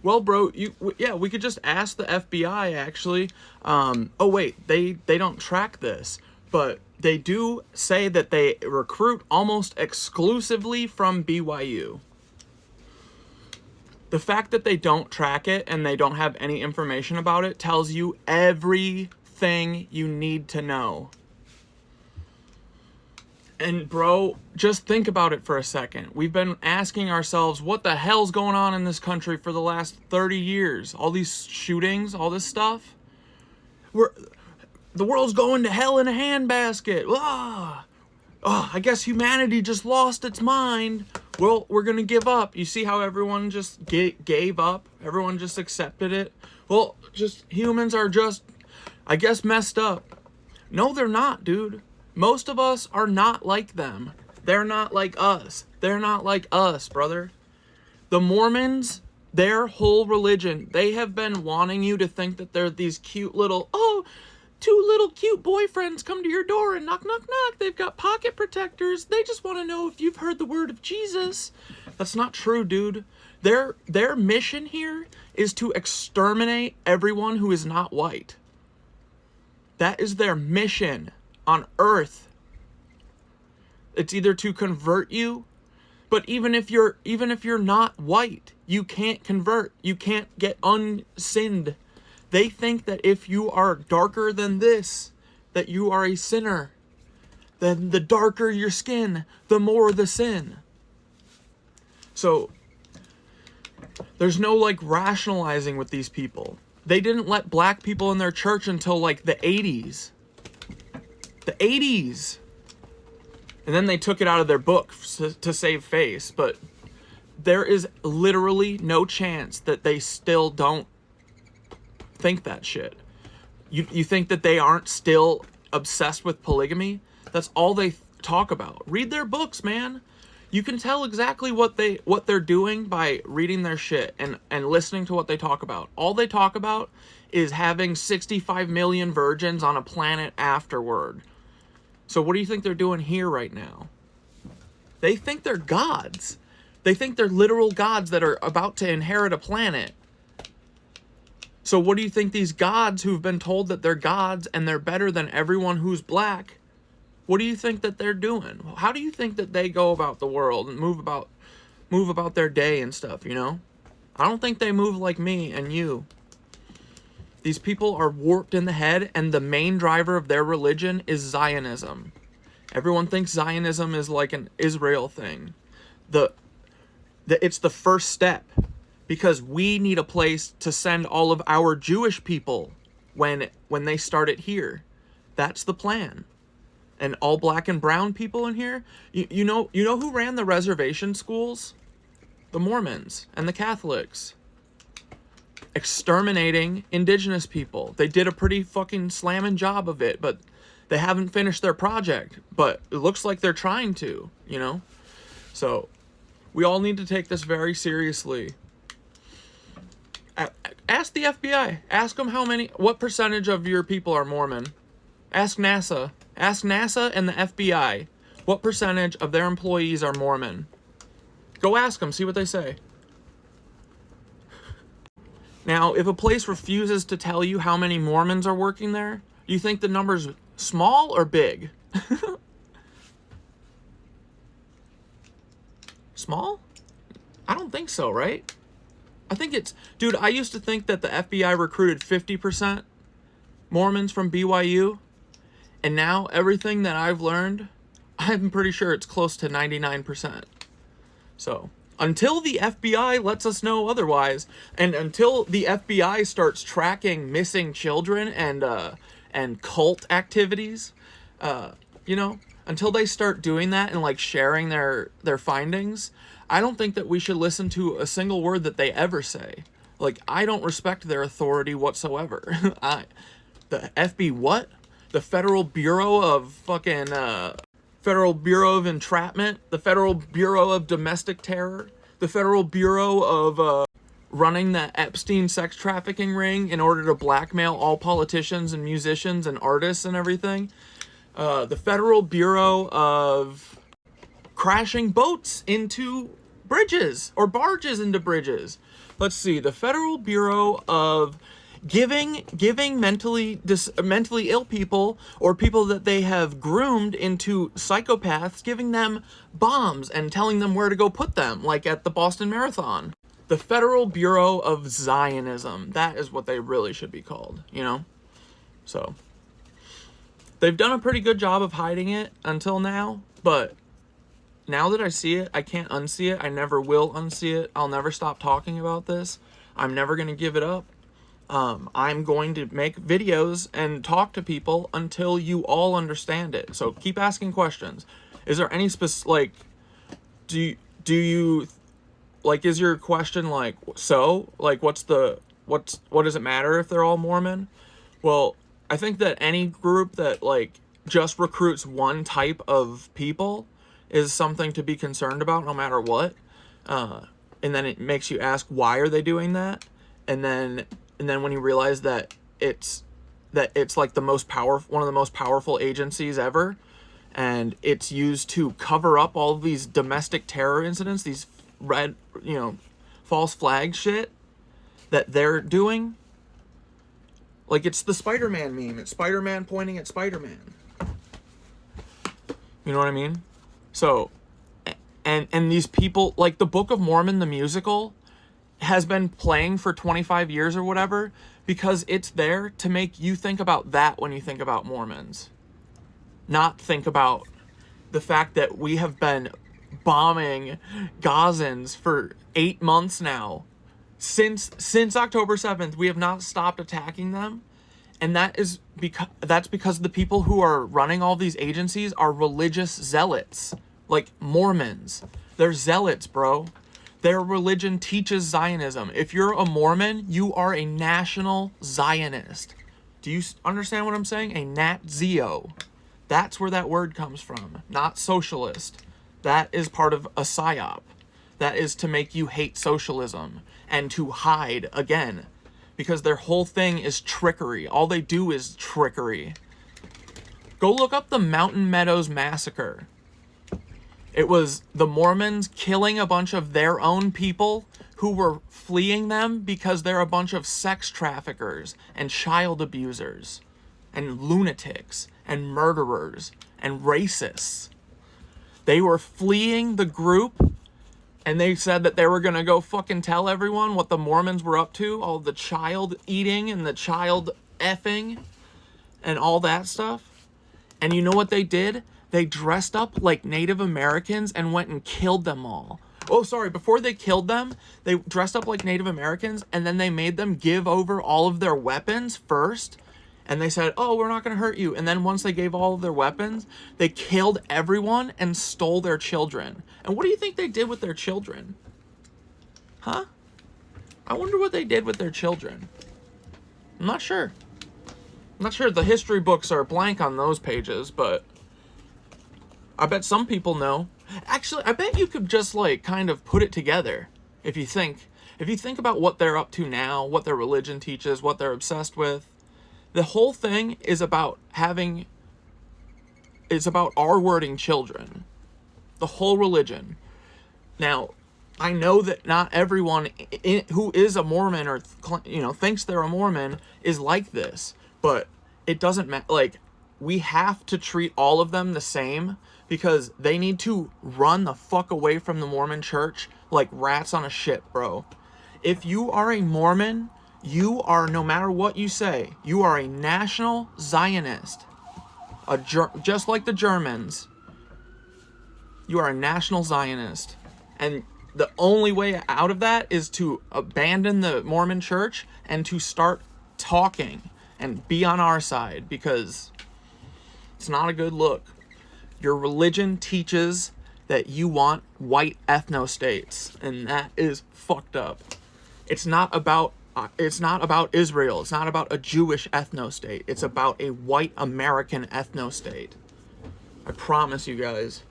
Well, bro, we could just ask the FBI actually. Oh wait, they don't track this, but they do say that they recruit almost exclusively from BYU. The fact that they don't track it and they don't have any information about it tells you everything you need to know. And bro, just think about it for a second. We've been asking ourselves, what the hell's going on in this country for the last 30 years? All these shootings, all this stuff. The world's going to hell in a handbasket. I guess humanity just lost its mind. Well, we're going to give up. You see how everyone just gave up? Everyone just accepted it? Well, just humans are just, I guess, messed up. No, they're not, dude. Most of us are not like them. They're not like us. They're not like us, brother. The Mormons, their whole religion, they have been wanting you to think that they're these cute little, two little cute boyfriends come to your door and knock, knock, knock. They've got pocket protectors. They just want to know if you've heard the word of Jesus. That's not true, dude. Their mission here is to exterminate everyone who is not white. That is their mission on earth. It's either to convert you, but even if you're not white, you can't convert. You can't get unsinned. They think that if you are darker than this, that you are a sinner. Then the darker your skin, the more the sin. So there's no like rationalizing with these people. They didn't let black people in their church until like the 80s. The 80s. And then they took it out of their book to save face. But there is literally no chance that they still don't think that shit. You think that they aren't still obsessed with polygamy? That's all they talk about. Read their books, man. You can tell exactly what they're doing by reading their shit and listening to what they talk about. All they talk about is having 65 million virgins on a planet afterward. So what do you think they're doing here right now? They think they're gods. They think they're literal gods that are about to inherit a planet. So what do you think these gods who've been told that they're gods and they're better than everyone who's black, what do you think that they're doing? How do you think that they go about the world and move about their day and stuff, you know? I don't think they move like me and you. These people are warped in the head, and the main driver of their religion is Zionism. Everyone thinks Zionism is like an Israel thing. It's the first step, because we need a place to send all of our Jewish people when they start it here. That's the plan. And all black and brown people in here, you know who ran the reservation schools? The Mormons and the Catholics. Exterminating indigenous people. They did a pretty fucking slamming job of it, but they haven't finished their project. But it looks like they're trying to, you know? So, we all need to take this very seriously. Ask the FBI. Ask them what percentage of your people are Mormon. Ask NASA. Ask NASA and the FBI what percentage of their employees are Mormon. Go ask them, see what they say. Now, if a place refuses to tell you how many Mormons are working there, you think the number's small or big? Small? I don't think so, right? I think it's... Dude, I used to think that the FBI recruited 50% Mormons from BYU. And now, everything that I've learned, I'm pretty sure it's close to 99%. So, until the FBI lets us know otherwise, and until the FBI starts tracking missing children and cult activities, until they start doing that and like sharing their findings, I don't think that we should listen to a single word that they ever say. Like, I don't respect their authority whatsoever. The FB what? The Federal Bureau of fucking, Federal Bureau of Entrapment, the Federal Bureau of Domestic Terror, the Federal Bureau of, running the Epstein sex trafficking ring in order to blackmail all politicians and musicians and artists and everything. The Federal Bureau of crashing boats into bridges or barges into bridges. let's see, the Federal Bureau of giving mentally ill people or people that they have groomed into psychopaths, giving them bombs and telling them where to go put them, like at the Boston Marathon. The Federal Bureau of Zionism. That is what they really should be called, you know? So, they've done a pretty good job of hiding it until now, but now that I see it, I can't unsee it. I never will unsee it. I'll never stop talking about this. I'm never going to give it up. I'm going to make videos and talk to people until you all understand it. So keep asking questions. Is there any like, do you, like, is your question like, so, like, what does it matter if they're all Mormon? Well, I think that any group that, like, just recruits one type of people is something to be concerned about no matter what. And then it makes you ask, why are they doing that? And then when you realize that it's like one of the most powerful agencies ever, and it's used to cover up all of these domestic terror incidents, these false flag shit that they're doing. Like, it's the Spider-Man meme. It's Spider-Man pointing at Spider-Man. You know what I mean? So, and these people, like the Book of Mormon, the musical, has been playing for 25 years or whatever, because it's there to make you think about that when you think about Mormons. Not think about the fact that we have been bombing Gazans for 8 months now. Since October 7th, we have not stopped attacking them. And that's because the people who are running all these agencies are religious zealots. Like Mormons. They're zealots, bro. Their religion teaches Zionism. If you're a Mormon, you are a national Zionist. Do you understand what I'm saying? A Nat-Zio. That's where that word comes from. Not socialist. That is part of a psyop. That is to make you hate socialism and to hide again. Because their whole thing is trickery. All they do is trickery. Go look up the Mountain Meadows Massacre. It was the Mormons killing a bunch of their own people who were fleeing them because they're a bunch of sex traffickers and child abusers and lunatics and murderers and racists. They were fleeing the group, and they said that they were going to go fucking tell everyone what the Mormons were up to, all the child eating and the child effing and all that stuff. And you know what they did? They dressed up like Native Americans and went and killed them all. Oh, sorry, before they killed them, they dressed up like Native Americans, and then they made them give over all of their weapons first. And they said, oh, we're not going to hurt you. And then once they gave all of their weapons, they killed everyone and stole their children. And what do you think they did with their children? Huh? I wonder what they did with their children. I'm not sure. I'm not sure. The history books are blank on those pages, but I bet some people know. Actually, I bet you could just, like, kind of put it together if you think about what they're up to now, what their religion teaches, what they're obsessed with. The whole thing is about R-wording children. The whole religion. Now, I know that not everyone who is a Mormon or, thinks they're a Mormon is like this, but it doesn't matter. Like, we have to treat all of them the same, because they need to run the fuck away from the Mormon church like rats on a ship, bro. If you are a Mormon, you are, no matter what you say, you are a national Zionist. Just like the Germans, you are a national Zionist. And the only way out of that is to abandon the Mormon church and to start talking and be on our side, because it's not a good look. Your religion teaches that you want white ethno-states, and that is fucked up. It's not about Israel. It's not about a Jewish ethno-state. It's about a white American ethno-state. I promise you guys.